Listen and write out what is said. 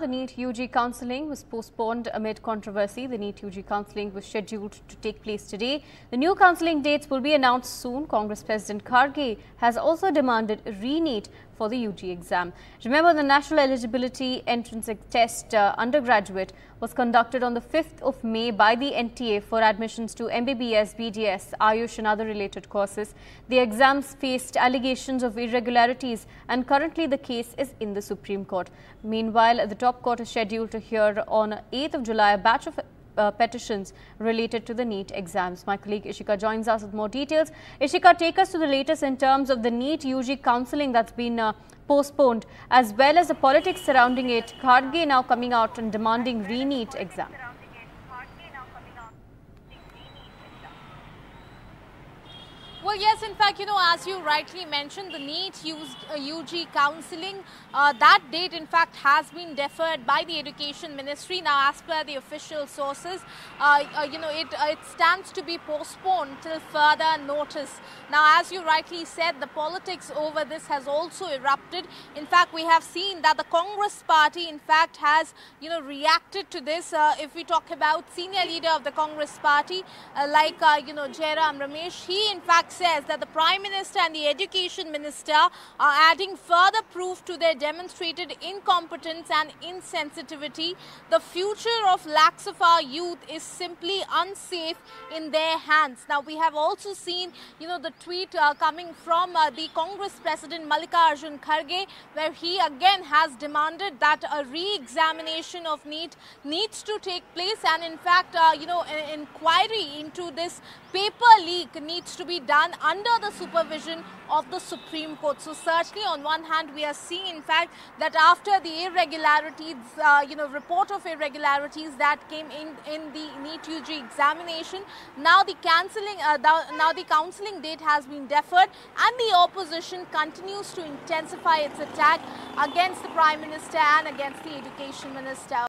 The NEET UG counselling was postponed amid controversy. The NEET UG counselling was scheduled to take place today. The new counselling dates will be announced soon. Congress President Kharge has also demanded a re-NEET for the UG exam. Remember, the National Eligibility Entrance Test undergraduate was conducted on the 5th of May by the NTA for admissions to MBBS, BDS, Ayush and other related courses. The exams faced allegations of irregularities and currently the case is in the Supreme Court. Meanwhile, the top court is scheduled to hear on 8th of July a batch of petitions related to the NEET exams. My colleague Ishika joins us with more details. Ishika, take us to the latest in terms of the NEET UG counselling that's been postponed, as well as the politics surrounding it. Kharge now coming out and demanding re-NEET exam. Well, yes, in fact, as you rightly mentioned, the NEET UG counselling, that date, in fact, has been deferred by the Education Ministry. Now, as per the official sources, it stands to be postponed till further notice. Now, as you rightly said, the politics over this has also erupted. In fact, we have seen that the Congress party, in fact, has, reacted to this. If we talk about senior leader of the Congress party, Jairam Ramesh, he, in fact, says that the Prime Minister and the Education Minister are adding further proof to their demonstrated incompetence and insensitivity. The future of lakhs of our youth is simply unsafe in their hands. Now, we have also seen, the tweet coming from the Congress President Mallikarjun Kharge, where he again has demanded that a re-examination of NEET needs to take place, and in fact, an inquiry into this paper leak needs to be done under the supervision of the Supreme Court. So certainly on one hand we are seeing, in fact, that after the irregularities, report of irregularities that came in the NEET UG examination, now the counselling date has been deferred and the opposition continues to intensify its attack against the Prime Minister and against the Education Minister.